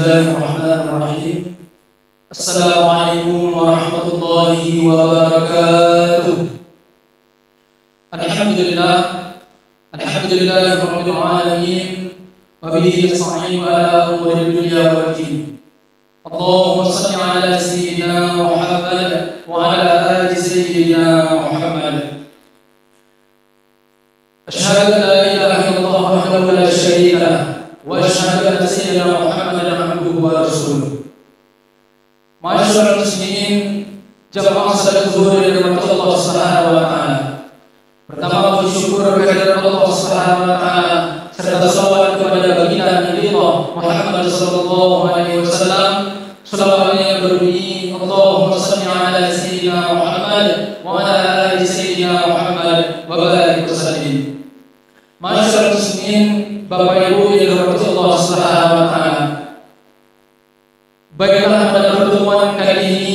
Bismillahirrahmanirrahim. Assalamualaikum warahmatullahi wabarakatuh. Alhamdulillah, alhamdulillahirabbil alamin, wa bihi nasta'inu ala umuri dunya wad din. Allahumma shalli ala sayyidina Muhammad wa ala ali sayyidina Muhammad. Asyhadu an la ilaha illallah wahdahu la syarika lah wa asyhadu anna sayyidina Muhammadan abduhu wa rasuluh. Ma'asyiral muslimin, jamaah salat zuhur yang dirahmati Allah Subhanahu wa taala. Pertama, bersyukur kehadirat Allah Subhanahu wa taala serta salawat kepada baginda Nabi Muhammad sallallahu alaihi wasallam. Salawat yang berbunyi, Allahumma shalli ala sayyidina Muhammad wa ala ali sayyidina Muhammad wa barik wa sallim. Ma'asyiral muslimin, Bapak Ibu yang dirahmati Allah Subhanahu wa taala. Baiklah, pada pertemuan kali ini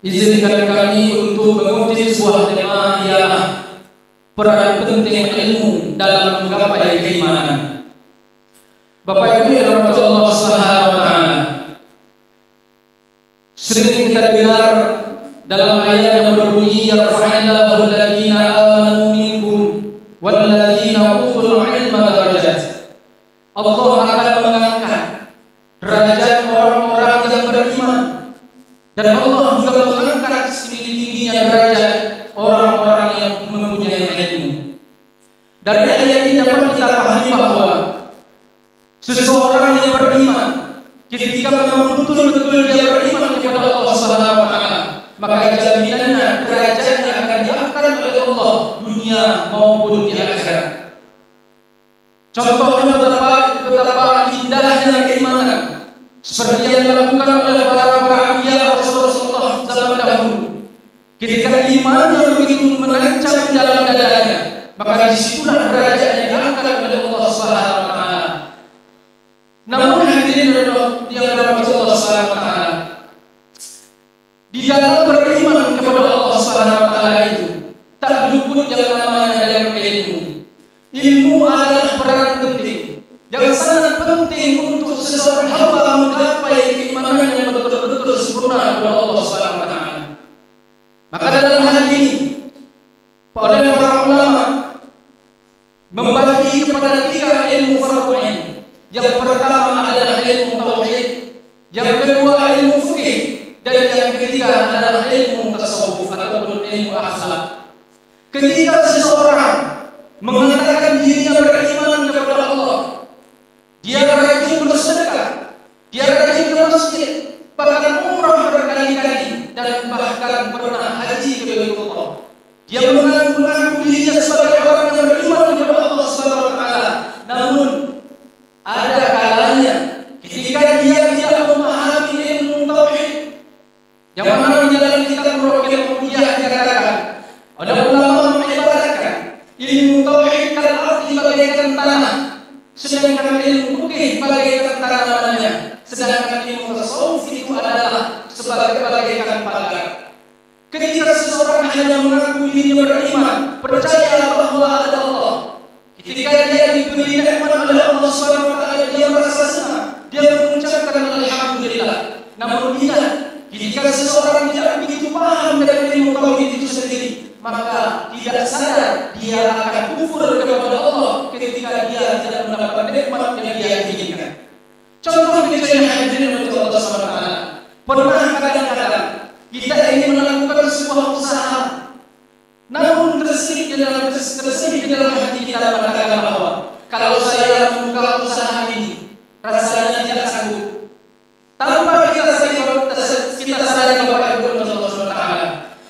izinkan kami untuk mengutip sebuah tema ialah peran penting ilmu dalam menggapai keimanan. Bapak Ibu yang dirahmati Allah Subhanahu wa taala, sering kita dengar dalam ayat yang berbunyi yarfa'illahu alladziina aamanu minkum walladziina utul 'ilma darajat. Allah akan mengangkat derajat orang-orang yang beriman, dan Allah juga mengangkat setinggi-tingginya derajat orang-orang yang mempunyai ilmu. Dari ayat ini dapat kita pahami bahwa seseorang yang beriman, ketika memang betul-betul dia beriman kepada Allah Subhanahu wa taala, maka jaminannya derajatnya akan diangkat oleh Allah dunia maupun di akhirat. Contohnya betapa indahnya keimanan seperti yang dilakukan oleh para anbiya Rasulullah zaman dahulu. Ketika imannya begitu menancap dalam dadanya, maka disitulah derajatnya diangkat oleh Allah Subhanahu wa taala. Namun hadirin yang dirahmati Allah Subhanahu wa taala, di dalam beriman kepada Allah Subhanahu wa taala itu tak luput yang namanya dalam ilmu. Ilmu adalah peran penting yang sangat penting untuk seseorang hamba menggapai keimanan yang betul-betul sempurna kepada Allah Subhanahu wa taala. Maka dalam hal ini para ulama membagi kepada tiga ilmu fardu ain. Yang pertama adalah ilmu tauhid, yang kedua ilmu fikih, dan yang ketiga adalah ilmu tasawuf ataupun ilmu akhlak. Ketika seseorang mengatakan dirinya beriman kepada Allah, dia rajin bersedekah, dia rajin ke masjid, bahkan umrah berkali-kali, dan bahkan pernah haji ke Baitullah. Dia mengaku dirinya sebagai orang yang beriman kepada Allah Subhanahu wa taala. Namun ada kalanya ketika dia tidak memahami ilmu tauhid, yang mana di dalam kitab Ruqyatul Qulubiyah dikatakan oleh ulama mengibaratkan ilmu tauhid arti bagaikan tanah, sedangkan ilmu fikih bagaikan tanamannya, sedangkan ilmu tasawuf itu adalah bagaikan pagar. Ketika seseorang hanya mengaku dirinya beriman, percaya bahwa ada Allah, ketika dia diberi nikmat oleh Allah Subhanahu wa taala, dia merasa senang, dia mengucapkan alhamdulillah. Namun ketika seseorang tidak begitu paham dengan ilmu tauhid itu sendiri, maka tidak sadar dia akan kufur kepada Allah ketika dia tidak mendapat nikmat yang dia inginkan. Contoh kecil yang hadirin oleh Allah Subhanahu wa taala, pernah kadang-kadang kita ingin melakukan sebuah usaha, namun terselip di dalam hati kita mengatakan bahwa kalau saya membuka usaha ini, rasanya tidak sanggup. Tanpa kita sadari kepada Allah Subhanahu wa taala,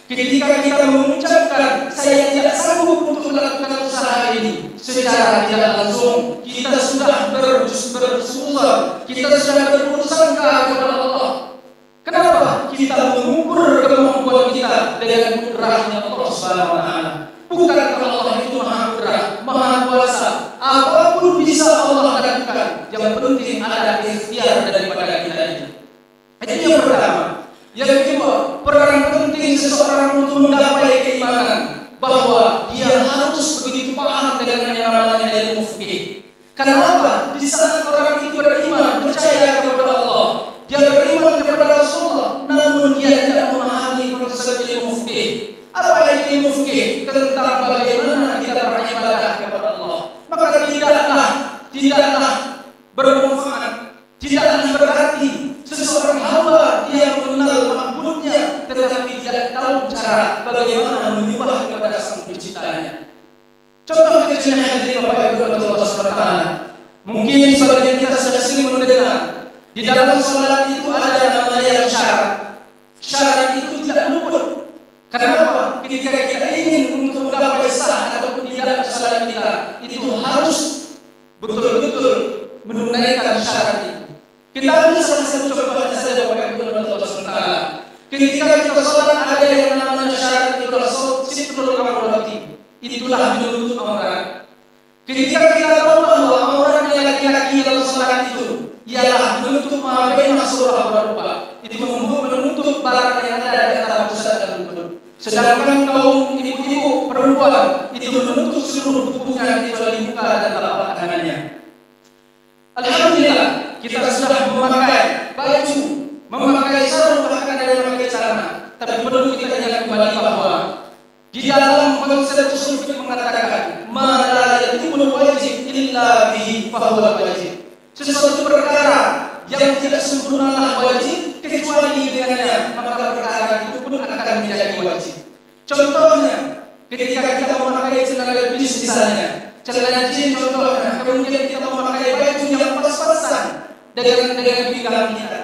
ketika kita mengucapkan saya tidak sanggup untuk melakukan usaha ini, secara tidak langsung kita sudah bersungguh, kita sudah bersangka kepada Allah. Kenapa? Kita mengukur kemampuan kita dengan kudrahnya Allah Subhanahu wa taala. Bukankah Allah itu maha kudrah, maha kuasa, apapun bisa Allah lakukan. Yang penting ada ikhtiar daripada kita ini. Itu yang pertama. Yang kedua, peran penting seseorang untuk menggapai keimanan, bahwa dia harus begitu paham dengan yang namanya ilmu fikih. Karena apa? Di saat orang itu beriman, percaya kepada fikih. Apa itu ilmu fikih? Tentang bagaimana kita beribadah kepada Allah. Maka tidaklah bermanfaat, tidaklah berarti seseorang hamba dia mengenal makhluknya tetapi tidak tahu cara bagaimana menyembah kepada Sang Penciptanya. Contoh kecilnya hadirin Bapak Ibu Allah SWT. Mungkin sebagian kita sudah sering mendengar di dalam salat itu ada namanya syarat. Syarat itu tidak luput. Kenapa? Ketika kita ingin untuk menggapai sah ataupun tidak salat kita, itu harus betul-betul menunaikan syarat itu. Kita ambil salah satu contohnya saja Bapak Ibu Allah SWT. Ketika kita salat ada yang namanya syarat itu adalah sitrul aurati. Itulah menutup aurat. Ketika kita tahu bahwa auratnya laki-laki dalam salat itu ialah menutup mabaina surah wa itu menutup barang yang ada di antara pusat dan lutut. Sedangkan kaum ibu-ibu perempuan itu menutup seluruh tubuhnya kecuali muka dan telapak tangannya. Alhamdulillah kita sudah memakai baju, memakai sarung, bahkan ada yang memakai celana. Tapi perlu kita ingat kembali bahwa di dalam konsep usul fikih mengatakan ma la yatimul wajib illa bihi fahuwa wajib. Sesuatu perkara yang tidak sempurnalah wajib kecuali dengannya, maka perkara itu pun akan menjadi wajib. Contohnya, ketika kita memakai celana levis misalnya, celana jeans contohnya, kemudian kita memakai baju yang pas-pasan dengan pinggang kita.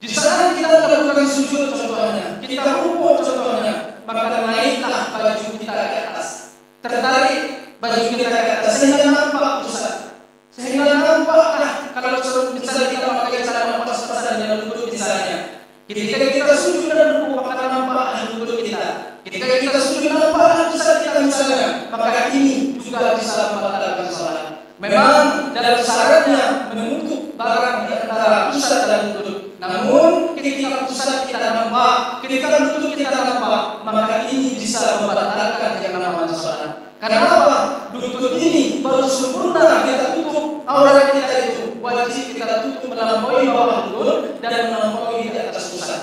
Di saat kita melakukan sujud contohnya, kita rukuk contohnya, maka naiklah baju kita ke atas, tertarik baju kita ke atas sehingga nampak pusat, sehingga nampaklah kalau misalnya kita memakai celana pas-pasan dalam lutut misalnya. Ketika kita sujud dan rukuk maka nampaklah lutut kita. Ketika kita sujud nampaklah pusat kita misalnya, maka ini juga bisa membatalkan salat. Memang dalam syaratnya menutup barang di antara pusat dan lutut. Namun ketika pusat kita nampak, ketika lutut kita nampak, maka ini bisa membatalkan yang namanya salat. Karena apa? Lutut ini baru sempurna kita tutup aurat kita itu. Wajib kita tutup melampaui bawah lutut dan melampaui di atas pusat.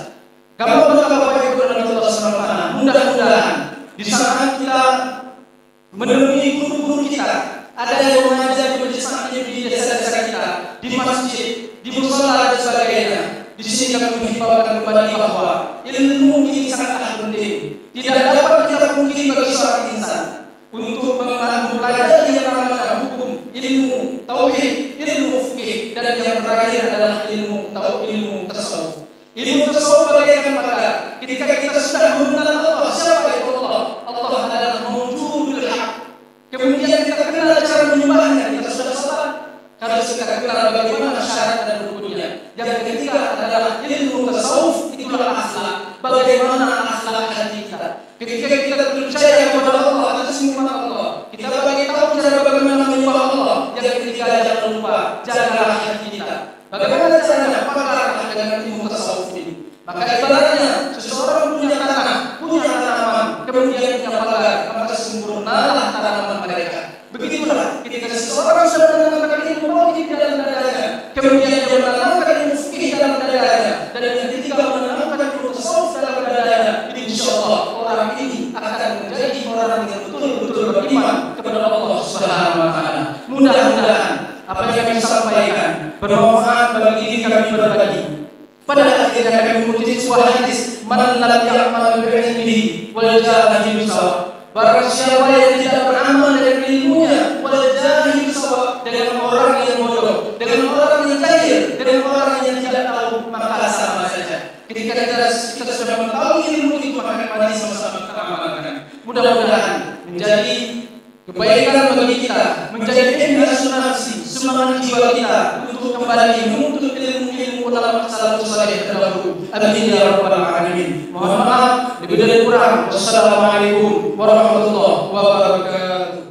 Kamu Bapak Ibu dan Allah SWT, mudah-mudahan di saat kita menemui guru-guru kita, ada yang mengajar di majelis di desa-desa kita, di masjid, di musala dan sebagainya. Di sini kami menghimbaukan kembali bahwa ilmu ini sangatlah penting. Tidak dapat kita pungkiri bagi seorang insan untuk mempelajari yang namanya hukum, ilmu tauhid, ilmu fikih, dan yang terakhir adalah ilmu tasawuf. Ilmu tasawuf bagaikan maka ketika kita sudah mengenal Allah, siapa itu Allah? Allah adalah mawjudul haq. Kemudian kita kenal cara menyembahnya, kita sudah salat. Kalau kita kenal bagaimana syarat dan rukunnya. Yang ketiga adalah ilmu tasawuf, itulah akhlak. Bagaimana akhlak hati kita. Ketika kita percaya kepada Allah atas nikmat Allah, kita bagi tahu cara bagaimana menyembah Allah. Yang ketiga jangan lupa jagalah hati kita. Bagaimana caranya? Pakarlah dengan ilmu tasawuf ini. Maka ibaratnya seseorang punya tanah, punya tanaman, kemudian punya pagar, maka sempurnalah tanaman mereka. Begitulah ketika seseorang sudah menanamkan ilmu tauhid dalam dadanya, kemudian dia menanamkan ilmu fikih dalam dadanya, dan yang ketiga menanamkan ilmu tasawuf dalam dadanya, insyaallah orang ini akan menjadi orang yang betul-betul beriman kepada Allah Subhanahu wa taala. Mudah-mudahan apa yang kami sampaikan bermanfaat bagi diri kami berbagi. Pada akhirnya kami mengutip sebuah hadis, man lam ya'mal bi ilmihi wal jahilu sawa. Barang siapa yang tidak beramal dengan ilmunya, wal jahilu sawa, dengan orang yang bodoh, dengan orang yang jahil, dengan orang yang tidak tahu, maka sama saja. Ketika kita sudah mengetahui ilmu itu, maka mari sama-sama kita amalkan. Mudah-mudahan menjadi kebaikan bagi kita, menjadi inspirasi semangat jiwa kita untuk kembali menuntut ilmu dalam masalah saleh terdahulu. Amin ya rabbal alamin. Mohon maaf lebih dan kurang. Wassalamualaikum warahmatullahi wabarakatuh.